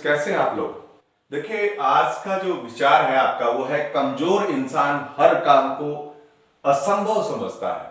Students, कैसे हैं आप लोग। देखिए, आज का जो विचार है आपका वो है कमजोर इंसान हर काम को असंभव समझता है,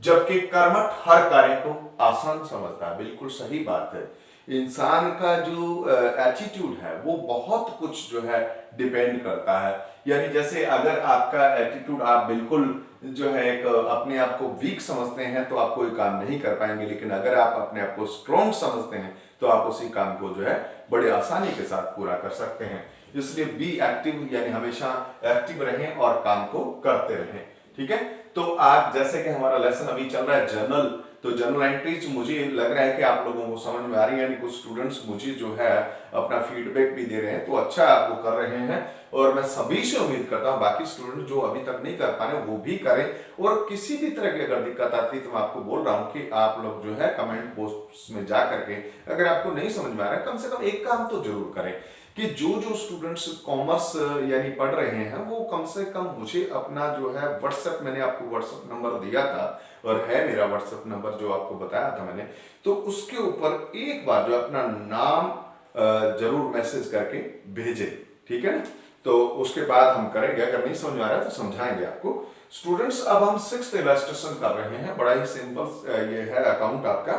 जबकि कर्मठ हर कार्य को आसान समझता है। बिल्कुल सही बात है। इंसान का जो एटीट्यूड है वो बहुत कुछ जो है डिपेंड करता है। यानी जैसे अगर आपका एटीट्यूड, आप बिल्कुल जो है एक अपने आप को वीक समझते हैं तो आप कोई काम नहीं कर पाएंगे, लेकिन अगर आप अपने आप को स्ट्रॉन्ग समझते हैं तो आप उसी काम को जो है बड़े आसानी के साथ पूरा कर सकते हैं। इसलिए बी एक्टिव, यानी हमेशा एक्टिव रहें और काम को करते रहें। ठीक है, तो आज जैसे कि हमारा लेसन अभी चल रहा है जर्नल, तो जर्नल एंट्रीज मुझे लग रहा है कि आप लोगों को समझ में आ रही है। यानी कुछ स्टूडेंट्स मुझे जो है अपना फीडबैक भी दे रहे हैं, तो अच्छा आप वो कर रहे हैं और मैं सभी से उम्मीद करता हूँ बाकी स्टूडेंट जो अभी तक नहीं कर पा रहे वो भी करें। और किसी भी तरह की अगर दिक्कत आती है तो मैं आपको बोल रहा हूँ कि आप लोग जो है कमेंट बॉक्स में जा करके अगर आपको नहीं समझ में आ रहा है, कम से कम एक काम तो जरूर करें कि जो जो स्टूडेंट्स कॉमर्स यानी पढ़ रहे हैं वो कम से कम मुझे अपना जो है व्हाट्सएप, मैंने आपको व्हाट्सएप नंबर दिया था और है मेरा व्हाट्सएप नंबर जो आपको बताया था मैंने, तो उसके ऊपर एक बार जो अपना नाम जरूर मैसेज करके भेजें। ठीक है ना, तो उसके बाद हम करेंगे। अगर नहीं समझ में आ रहा है तो समझाएंगे आपको। स्टूडेंट्स, अब हम 6th इलस्ट्रेशन कर रहे हैं। बड़ा ही सिंपल ये है अकाउंट आपका।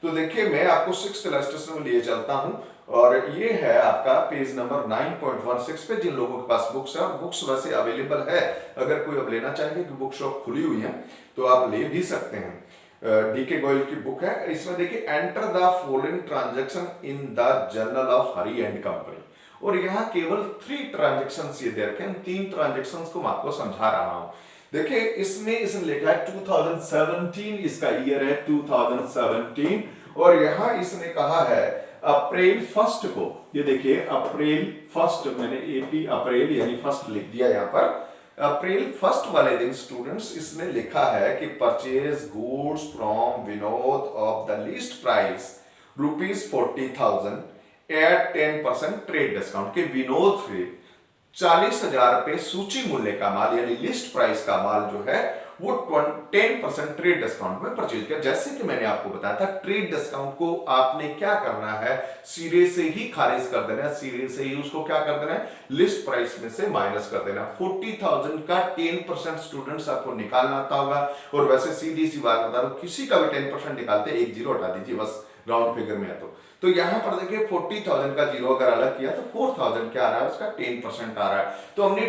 तो देखिए, मैं आपको 6th इलस्ट्रेशन में लिए चलता हूं और ये है आपका पेज नंबर 9.16 पे। जिन लोगों के पास बुक्स है, बुक्स वैसे अवेलेबल है, अगर कोई अब लेना चाहेंगे कि बुक शॉप खुली हुई है तो आप ले भी सकते हैं। डीके गोयल की बुक है। इसमें देखिए, enter the following transaction in the journal of Hari and company, और यहाँ केवल 3 ट्रांजेक्शन ये दे रखे हैं। 3 ट्रांजेक्शन को मैं आपको समझा रहा हूं। देखिए, इसमें इसने लिखा है 2017, इसका ईयर है 2017, और यहां इसने कहा है अप्रैल 1 को। ये देखिए, अप्रैल 1, मैंने एपी अप्रैल यानी फर्स्ट लिख दिया यहां पर। अप्रैल 1 वाले दिन स्टूडेंट्स इसने लिखा है कि purchase goods from Vinod of the list price ₹40,000 at 10% trade discount, के विनोद से 40,000 रुपए सूची मूल्य का माल यानी लिस्ट प्राइस का माल जो है वो 10% ट्रेड डिस्काउंट में परचेज किया। जैसे कि मैंने आपको बताया था, ट्रेड डिस्काउंट को आपने क्या करना है, सिरे से ही खारिज कर देना है, सिरे से ही उसको क्या कर देना है, लिस्ट प्राइस में से माइनस कर देना। 40,000 का 10% स्टूडेंट्स आपको निकालना आता होगा, और वैसे सीधी सी बात बता रहा हूं, किसी का भी 10% निकालते एक जीरो हटा दीजिए बस, राउंड फिगर में है तो यहां पर देखिए 40,000 का जीरो अगर अलग किया तो 4,000 क्या आ रहा है, उसका 10% आ रहा है। तो हमने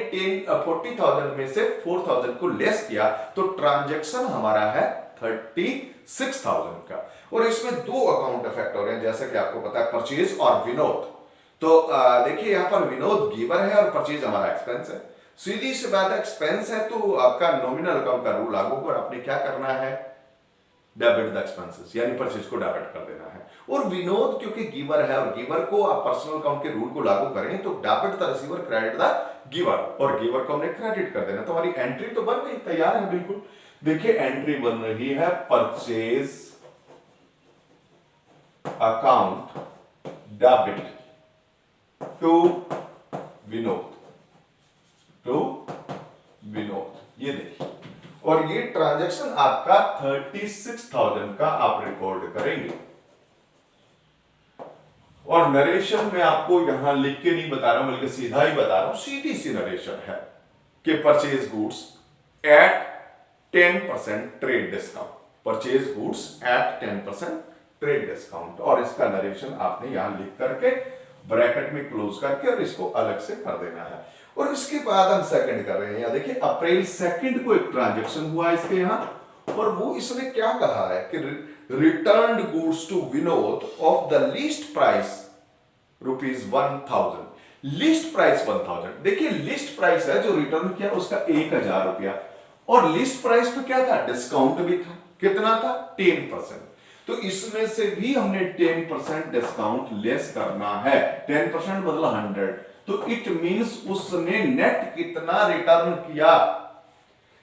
40,000 में से 4,000 को लेस किया तो ट्रांजैक्शन हमारा है 36,000 का। और इसमें 2 अकाउंट इफेक्ट हो रहे हैं, जैसा कि आपको पता है, परचेज और विनोद। तो देखिए, यहां पर विनोद गिवर है और परचेज हमारा एक्सपेंस है। सीधी सी बात है, एक्सपेंस है तो आपका नॉमिनल अकाउंट का रूल लागू होगा। आपने क्या करना है, डेबिट द एक्सपेंसेस, यानी परचेज को डेबिट कर देना है। और विनोद क्योंकि गिवर है और गिवर को आप पर्सनल अकाउंट के रूल को लागू करें तो debit the receiver credit the giver, और गिवर को हमने क्रेडिट कर देना। तो हमारी एंट्री तो बन गई, तैयार है बिल्कुल। देखिए, एंट्री बन रही है purchase account debit to Vinod, ये देखिए, और ये ट्रांजैक्शन आपका 36,000 का आप रिकॉर्ड करेंगे। और नरेशन में आपको यहां लिख के नहीं बता रहा हूं, बल्कि सीधा ही बता रहा हूं, सीधी सी नरेशन है कि purchase goods at 10% trade discount, purchase goods at 10% trade discount, और इसका नरेशन आपने यहां लिख करके ब्रैकेट में क्लोज करके और इसको अलग से कर देना है। और इसके बाद हम सेकंड कर रहे हैं। देखिए, अप्रैल 2 को एक ट्रांजैक्शन हुआ इसके यहां, और वो इसने क्या कहा है कि return goods to Vinod of the list price ₹1,000, list price 1,000। देखिए, लिस्ट प्राइस है जो रिटर्न किया उसका 1,000 रुपया, और लिस्ट प्राइस पे क्या था, डिस्काउंट भी था। कितना था, 10%। तो इसमें से भी हमने 10% डिस्काउंट लेस करना है। 10% मतलब 100, तो इट मींस उसने नेट कितना रिटर्न किया,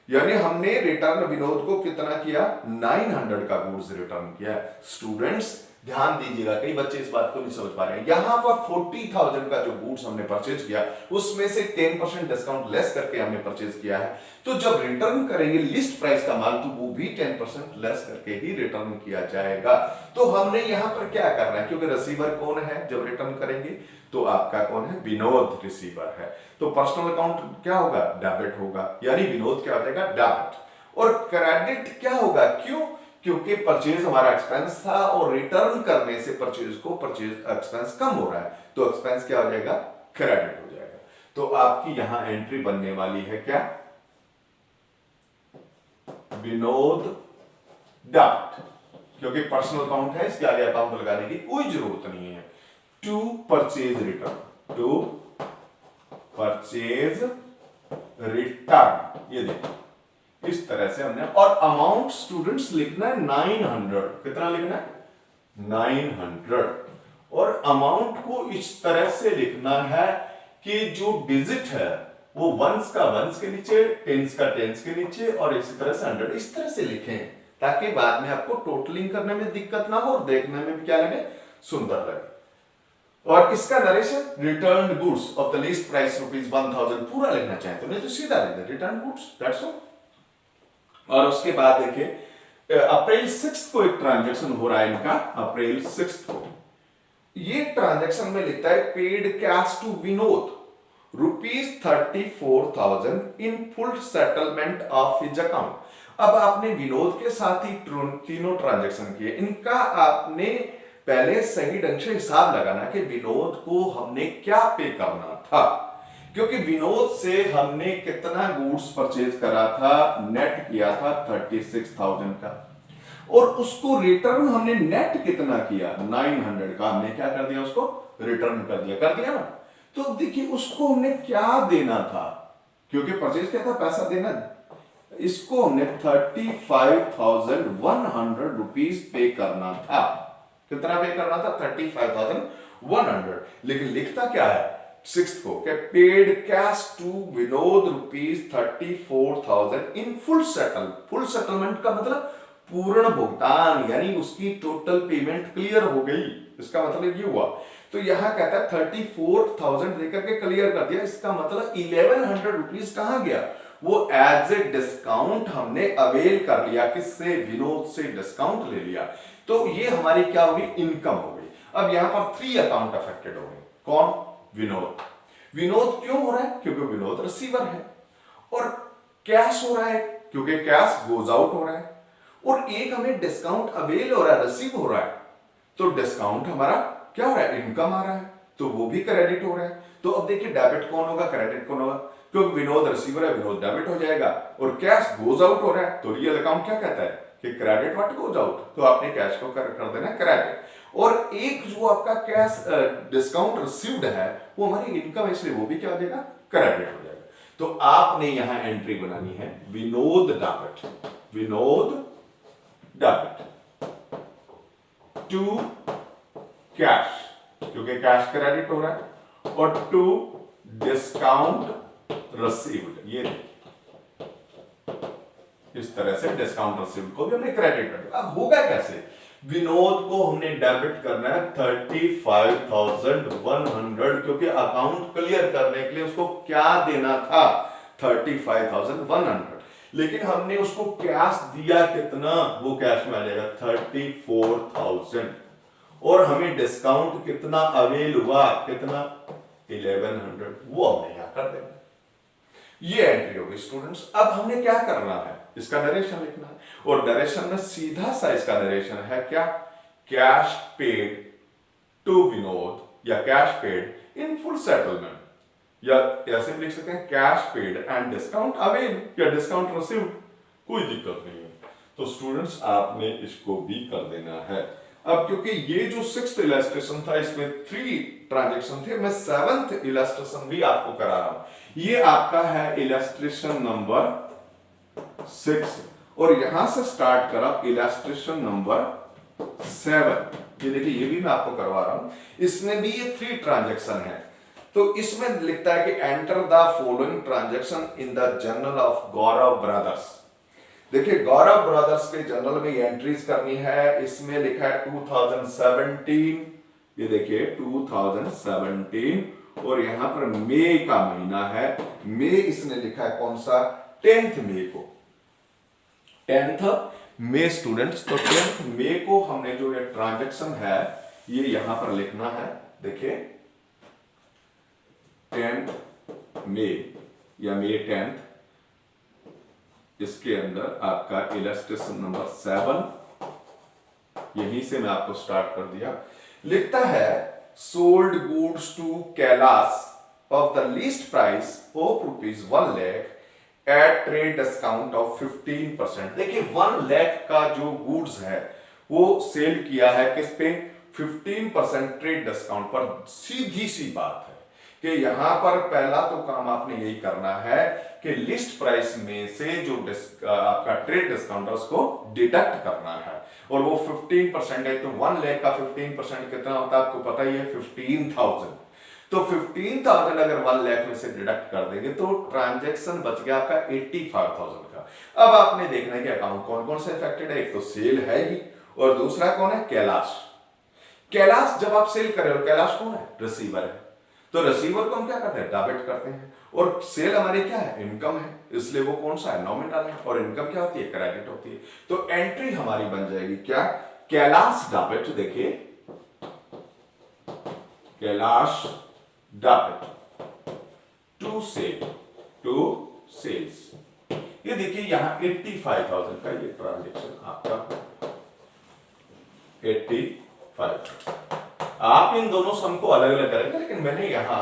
यानी हमने रिटर्न विनोद को कितना किया, 900 का गुड्स रिटर्न किया। स्टूडेंट्स, ध्यान दीजिएगा, कई बच्चे इस बात को नहीं समझ पा रहे हैं। यहां पर 40,000 का जो गुड्स हमने परचेज किया उसमें से 10% डिस्काउंट लेस करके हमने परचेज किया है, तो जब रिटर्न करेंगे लिस्ट प्राइस का माल तो वो भी 10% लेस करके ही रिटर्न किया जाएगा। तो हमने यहां पर क्या करना है, क्योंकि रिसीवर कौन है जब रिटर्न करेंगे, तो आपका कौन है, विनोद रिसीवर है। तो पर्सनल अकाउंट क्या होगा, डेबिट होगा, यानी विनोद क्या हो जाएगा, डेबिट। और क्रेडिट क्या होगा, क्यों, क्योंकि परचेज हमारा एक्सपेंस था और रिटर्न करने से परचेज एक्सपेंस कम हो रहा है, तो एक्सपेंस क्या हो जाएगा, क्रेडिट हो जाएगा। तो आपकी यहां एंट्री बनने वाली है क्या, विनोद डेबिट, क्योंकि पर्सनल अकाउंट है, इसके आगे अकाउंट लगाने की कोई जरूरत नहीं है। To purchase return, to purchase return, ये देखो इस तरह से हमने, और अमाउंट स्टूडेंट्स लिखना है 900, कितना लिखना है, 900, और अमाउंट को इस तरह से लिखना है कि जो डिजिट है वो वंस का वंस के नीचे, टेंस का टेंस के नीचे, और इसी तरह से 100 इस तरह से लिखें, ताकि बाद में आपको टोटलिंग करने में दिक्कत ना हो और देखने में भी क्या लगे, सुंदर लगे। और इसका narration, return goods of the list price ₹1000 पूरा लिखना चाहे तो, नहीं तो सीधा लिख दे रिटर्न गुड्स, दैट्स ऑल। और उसके बाद देखिए अप्रैल 6 को एक ट्रांजैक्शन हो रहा है इनका, अप्रैल 6 को ये ट्रांजैक्शन में लिखता है paid cash to Vinod ₹34,000 in full settlement of his account. अब आपने विनोद के साथ ही तीनों ट्रांजैक्शन किए, इनका आपने पहले सही ढंग से हिसाब लगाना कि विनोद को हमने क्या पे करना था, क्योंकि विनोद से हमने कितना गुड्स परचेज करा था, नेट किया था 36,000 का, और उसको रिटर्न हमने नेट कितना किया, 900 का, हमने क्या कर दिया, उसको रिटर्न कर दिया ना। तो देखिए उसको हमने क्या देना था, क्योंकि परचेज क्या था, पैसा देना, इसको हमने 35,100 रुपीज पे करना था। कितना पे करना था, 35,100, लेकिन लिखता क्या है 6 को, paid cash to Vinod ₹34,000 in full settlement का मतलब पूर्ण भुगतान, यानी उसकी टोटल पेमेंट क्लियर हो गई, इसका मतलब ये हुआ। तो यहां कहता है 34,000 देकर के क्लियर कर दिया, इसका मतलब 1100 रुपीज कहां गया, वो एज ए डिस्काउंट हमने अवेल कर लिया, किससे, विनोद से डिस्काउंट ले लिया, तो ये हमारी क्या होगी, इनकम हो गई। अब यहां पर 3 अकाउंट अफेक्टेड हो गए, कौन, विनोद। विनोद क्यों हो रहा है, क्योंकि विनोद रिसीवर है, और कैश हो रहा है क्योंकि कैश गोज आउट हो रहा है, और एक हमें डिस्काउंट अवेल हो रहा है, रिसीव हो रहा है, तो डिस्काउंट हमारा क्या हो रहा है, इनकम आ रहा है, तो वो भी क्रेडिट हो रहा है। तो अब देखिए डेबिट कौन होगा, क्रेडिट कौन होगा, क्योंकि विनोद रिसीवर है, विनोद डेबिट हो जाएगा, और कैश गोज आउट हो रहा है, तो रियल अकाउंट क्या कहता है कि क्रेडिट व्हाट गोज आउट, तो आपने कैश को कर देना क्रेडिट, और एक जो आपका कैश डिस्काउंट रिसीव्ड है वो हमारी इनकम है, इसलिए वो भी क्या हो जाएगा, क्रेडिट हो जाएगा। तो आपने यहां एंट्री बनानी है Vinod debit, Vinod debit to cash, क्योंकि कैश क्रेडिट हो रहा है, और टू डिस्काउंट रिसीव्ड, ये इस तरह से डिस्काउंट रिसीव्ड को भी हमने क्रेडिट कर दिया। अब होगा कैसे, विनोद को हमने डेबिट करना है 35,100, क्योंकि अकाउंट क्लियर करने के लिए उसको क्या देना था, 35,100, लेकिन हमने उसको कैश दिया कितना, वो कैश में आ जाएगा 34,000, और हमें डिस्काउंट कितना अवेल हुआ, कितना 1100, वो हमने यहां कर देना। ये एंट्री होगी स्टूडेंट्स। अब हमने क्या करना है, इसका नरेशन लिखना है, और नरेशन में सीधा सा इसका नरेशन है क्या, कैश पेड टू विनोद या cash paid in full settlement, या ऐसे भी लिख सकते हैं cash paid and discount avail या डिस्काउंट रिसीव्ड, कोई दिक्कत नहीं है। तो स्टूडेंट्स आपने इसको भी कर देना है। अब क्योंकि ये जो 6th इलस्ट्रेशन था इसमें 3 ट्रांजैक्शन थे, मैं 7th इलस्ट्रेशन भी आपको करा रहा हूं। ये आपका है इलस्ट्रेशन नंबर 6, और यहां से स्टार्ट करा इलस्ट्रेशन नंबर 7। ये देखिए ये भी मैं आपको करवा रहा हूं, इसमें भी ये 3 ट्रांजैक्शन है। तो इसमें लिखता है कि enter the following transaction in the journal of Gaurav brothers. देखिए गौरव ब्रदर्स के जर्नल में एंट्रीज करनी है, इसमें लिखा है 2017, ये देखिए 2017 और यहां पर मई का महीना है, मई इसने लिखा है कौन सा, 10th मई को, 10th मई स्टूडेंट्स। तो 10th मई को हमने जो ये ट्रांजैक्शन है ये यहां पर लिखना है, देखिए 10th मई या मई 10th, इसके अंदर आपका इलस्ट्रेशन नंबर 7, यहीं से मैं आपको स्टार्ट कर दिया। लिखता है sold goods to Kailash of the list price of ₹1 lakh at trade discount of 15%। देखिए 1 लाख का जो गुड्स है वो सेल किया है किस पे, 15% ट्रेड डिस्काउंट पर। सीधी सी बात है कि यहां पर पहला तो काम आपने यही करना है कि लिस्ट प्राइस में से जो आपका ट्रेड डिस्काउंट है उसको डिडक्ट करना है, और वो 15% है, तो 1 लाख का 15% कितना होता है आपको पता ही है, 15,000। तो 15,000 अगर 1 लाख में से डिडक्ट कर देंगे तो ट्रांजैक्शन बच गया आपका 85,000 का। अब आपने देखना है कि अकाउंट कौन कौन से इफेक्टेड है, एक तो सेल है ही, और दूसरा कौन है, कैलाश। कैलाश जब आप सेल कर रहे हो, कैलाश कौन है, रिसीवर है, तो रिसीवर को हम क्या करते हैं, डेबिट करते हैं, और सेल हमारी क्या है, इनकम है, इसलिए वो कौन सा है, नॉमिनल है, और इनकम क्या होती है, क्रेडिट होती है। तो एंट्री हमारी बन जाएगी क्या, कैलाश डेबिट, देखिए Kailash debit to sale, to sales. ये देखिए यहां 85,000 का ये ट्रांजेक्शन आपका 85। आप इन दोनों सम को अलग अलग करेंगे, लेकिन मैंने यहां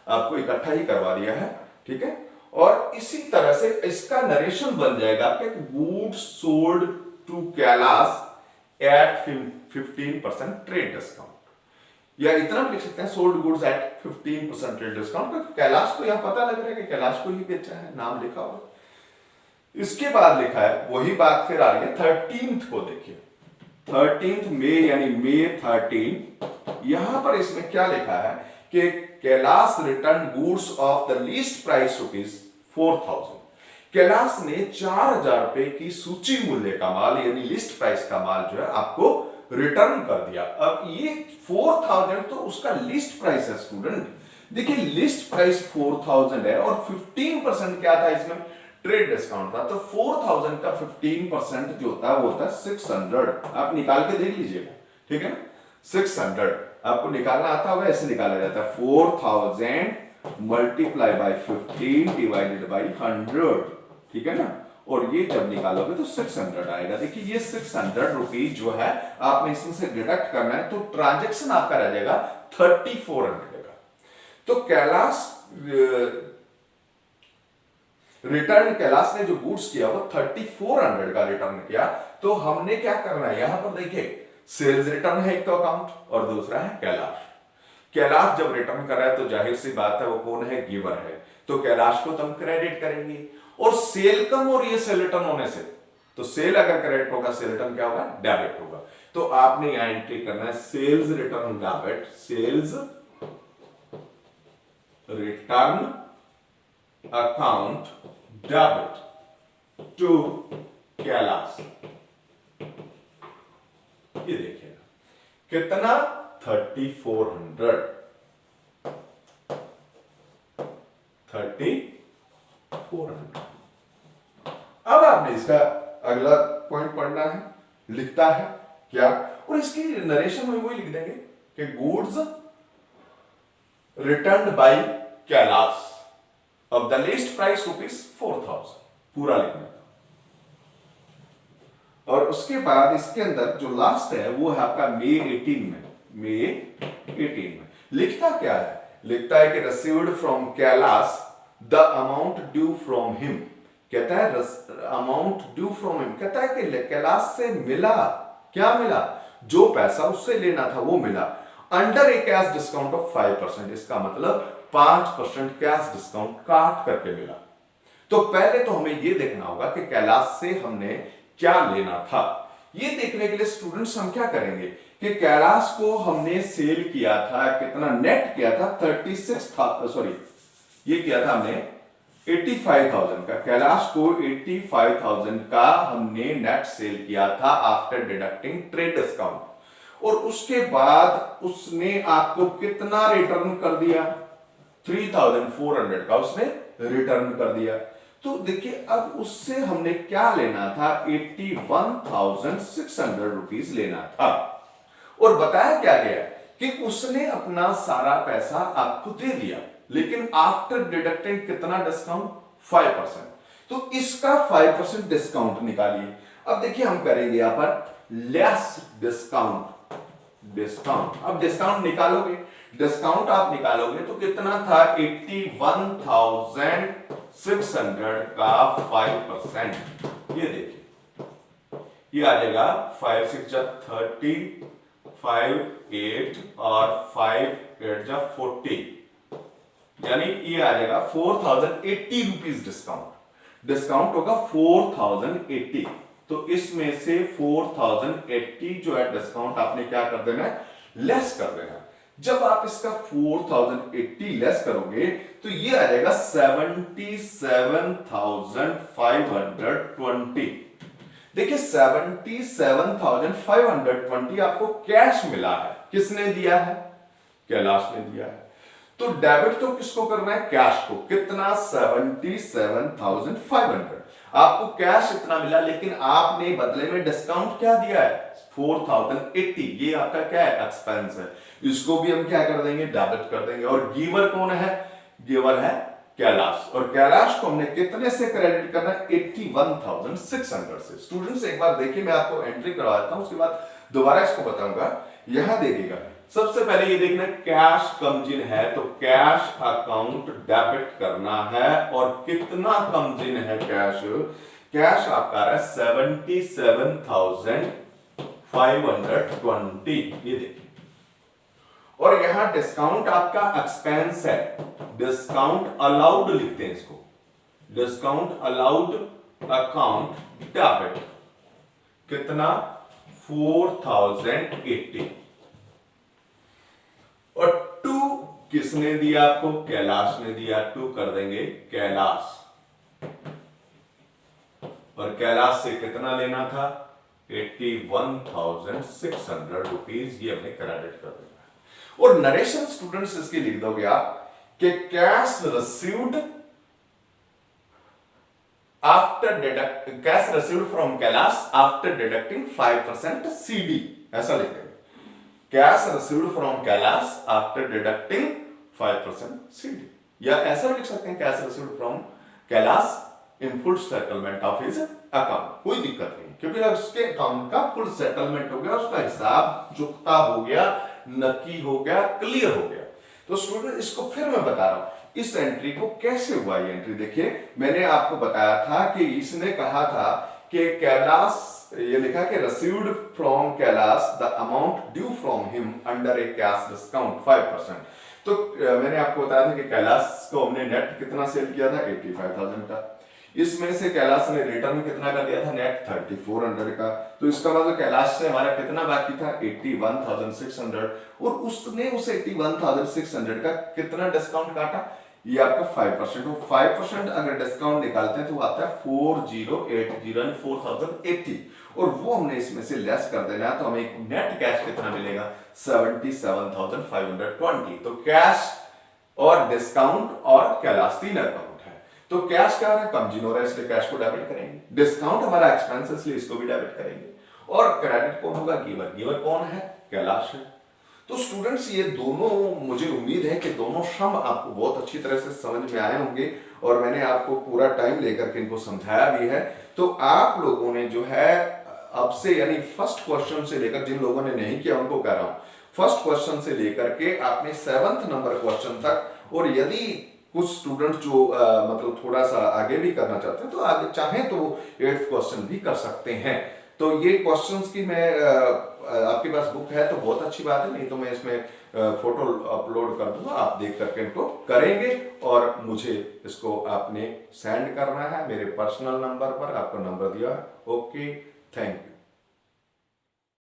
आपको इकट्ठा ही करवा दिया है, ठीक है। और इसी तरह से इसका नरेशन बन जाएगा आपके, goods sold to Kailash at 15% trade discount, या इतना भी लिख सकते हैं sold goods at 15% trade discount, क्योंकि कैलाश को यहां पता लग रहा है कि कैलाश को ही बेचा है, नाम लिखा हुआ। इसके बाद लिखा है वही बात फिर आ रही है 13th को, देखिए 13th मई यानी मई 13, यहां पर इसमें क्या लिखा है कि Kailash return goods of the list price ₹4,000। Kailash ने 4,000 रुपए की सूची मूल्य का माल यानी लिस्ट प्राइस का माल जो है आपको रिटर्न कर दिया। अब ये 4,000 तो उसका लिस्ट प्राइस है स्टूडेंट, देखिए लिस्ट प्राइस 4,000 है, और 15% क्या था इसमें, ट्रेड डिस्काउंट था। तो 4,000 का 15% जो होता है वो होता है 600। आप निकाल के देख लीजिएगा, ठीक है ना, 600 आपको निकालना आता होगा, ऐसे निकाला जाता है 4,000 मल्टीप्लाई बाय 15 डिवाइडेड बाय 100, ठीक है ना, और ये जब निकालोगे तो 600 आएगा। देखिए ये 600 रुपीज जो है आपने इसमें से डिडक्ट करना है, तो ट्रांजेक्शन आपका रह जाएगा 3,400 का। तो कैलाश रिटर्न, कैलाश ने जो गुड्स किया वो 3,400 का रिटर्न किया। तो हमने क्या करना है, यहां पर देखिए सेल्स रिटर्न है एक तो अकाउंट, और दूसरा है कैलाश। कैलाश जब रिटर्न कर रहा है तो जाहिर सी बात है वो कौन है, गिवर है, तो कैलाश को तो हम क्रेडिट करेंगे, और सेल कम और ये सेल रिटर्न होने से, तो सेल अगर क्रेडिट होगा सेल रिटर्न क्या होगा, डेबिट होगा। तो आपने यहां एंट्री करना है sales return debit, sales return account debit to Kailash. ये देखिए कितना 3,400, 3,400। अब आपने इसका अगला पॉइंट पढ़ना है, लिखता है क्या, और इसकी नरेशन में वही लिख देंगे कि goods return by Kailash of the list price ₹4,000, पूरा लिखना था। और उसके बाद इसके अंदर जो लास्ट है वो है आपका मई 18 में, मई 18 में लिखता क्या है, लिखता है कि received from Kailash the amount due from him. कहता है अमाउंट ड्यू फ्रॉम हिम, कहता है कि कैलाश से मिला, क्या मिला, जो पैसा उससे लेना था वो मिला, under A cash discount of 5%। इसका मतलब 5% कैश डिस्काउंट काट करके मिला। तो पहले तो हमें यह देखना होगा कि कैलाश से हमने क्या लेना था। ये देखने के लिए स्टूडेंट्स हम क्या करेंगे कि कैलाश को हमने सेल किया था, कितना नेट किया था, 36 था, सॉरी ये किया था हमने 85,000 का, कैलाश को 85,000 का हमने नेट सेल किया था आफ्टर डिडक्टिंग ट्रेड डिस्काउंट, और उसके बाद उसने आपको कितना रिटर्न कर दिया? 3,400 का उसने रिटर्न कर दिया। तो देखिए अब उससे हमने क्या लेना था? 81,600 रुपीज लेना था, और बताया क्या गया कि उसने अपना सारा पैसा आपको दे दिया, लेकिन आफ्टर डिडक्टिंग कितना डिस्काउंट? 5%। तो इसका 5% डिस्काउंट निकालिए। अब देखिए हम करेंगे यहां पर लेस डिस्काउंट। अब डिस्काउंट निकालोगे, डिस्काउंट आप निकालोगे तो कितना था? 81,600 का 5%। ये देखिए, ये आ जाएगा 5 6 30, 5 8 और 5 8 40, यानी ये आ जाएगा 4,080 रुपीज डिस्काउंट। डिस्काउंट होगा 4,080। तो इसमें से 4,080 जो है डिस्काउंट आपने क्या कर देना है? लेस कर देना है। जब आप इसका 4,080 लेस करोगे तो ये आ जाएगा 77,520। देखिए 77,520 आपको कैश मिला है। किसने दिया है? कैलाश ने दिया है। तो डेबिट तो किसको करना है? कैश को। कितना? 77,500। आपको कैश इतना मिला, लेकिन आपने बदले में डिस्काउंट क्या दिया है? 4,080। ये आपका क्या है? एक्सपेंस है। इसको भी हम क्या कर देंगे? डेबिट कर देंगे। और गिवर कौन है? गिवर है कैलाश, और कैलाश को हमने कितने से क्रेडिट करना है? 81,600 से। स्टूडेंट्स एक बार देखिए, मैं आपको एंट्री करवा देता हूं, उसके बाद दोबारा इसको बताऊंगा। यहां देखिएगा, सबसे पहले ये देखना कैश कमजिन है, तो कैश अकाउंट डेबिट करना है। और कितना कमजिन है कैश? कैश आपका है 77,520। ये देखिए, और यहां डिस्काउंट आपका एक्सपेंस है। डिस्काउंट अलाउड लिखते हैं इसको, डिस्काउंट अलाउड अकाउंट डेबिट। कितना? 4,080। और 2 किसने दिया आपको? कैलाश ने दिया। 2 कर देंगे कैलाश, और कैलाश से कितना लेना था? 81,600 रुपीज। ये हमने क्रेडिट कर देना। और नरेशन स्टूडेंट्स इसकी लिख दोगे आप कि cash received from Kailash after deducting 5% CD, ऐसा लिखेंगे। Cash received from Kailash after deducting 5% CD, या ऐसा लिख सकते हैं cash received from Kailash in full settlement of his account. कोई दिक्कत नहीं, क्योंकि उसके अकाउंट का फुल सेटलमेंट हो गया, उसका हिसाब चुकता हो गया, नक्की हो गया, क्लियर हो गया। तो स्टूडेंट इसको फिर मैं बता रहा हूं, इस एंट्री को कैसे हुआ। ये एंट्री देखिए, मैंने आपको बताया था कि इसने कहा था कि कैलाश, ये लिखा कि received from Kailash the amount due from him under A cash discount 5%। तो मैंने आपको बताया था कि कैलाश को हमने नेट कितना सेल किया था? 85,000 का। इसमें से कैलाश ने रिटर्न कितना कर दिया था? नेट 3,400 का। तो इसका मतलब कैलाश से हमारा कितना बाकी था? 81,600। और उसने उस 81,600 का कितना डिस्काउंट काटा? ये आपका 5%। और 5% अगर डिस्काउंट निकालते हैं तो आता है 4,080 4,080, और वो हमने इसमें से लेस कर देना है। तो हमें नेट कैश कितना मिलेगा? 77,520। तो कैश और डिस्काउंट और कैलाश 3 अकाउंट है। तो कैश क्या है? कमजिन हो रहा है, इसलिए कैश को डेबिट करेंगे। डिस्काउंट हमारा एक्सपेंस, इसलिए इसको भी डेबिट करेंगे। और क्रेडिट कौन होगा? गिवर। गिवर कौन है? कैलाश है। तो स्टूडेंट्स ये दोनों, मुझे उम्मीद है कि दोनों सम आपको बहुत अच्छी तरह से समझ में आए होंगे, और मैंने आपको पूरा टाइम लेकर के इनको समझाया भी है। तो आप लोगों ने जो है अब से, यानी फर्स्ट क्वेश्चन से लेकर, जिन लोगों ने नहीं किया उनको कह रहा हूं, फर्स्ट क्वेश्चन से लेकर के आपने 7th नंबर क्वेश्चन तक, और यदि कुछ स्टूडेंट जो मतलब थोड़ा सा आगे भी करना चाहते हैं तो आगे चाहें तो 8th क्वेश्चन भी कर सकते हैं। तो ये क्वेश्चंस की मैं आपके पास बुक है तो बहुत अच्छी बात है, नहीं तो मैं इसमें फोटो अपलोड कर दूंगा, आप देख करके इनको करेंगे। और मुझे इसको आपने सेंड करना है मेरे पर्सनल नंबर पर, आपको नंबर दिया है। Okay, thank you.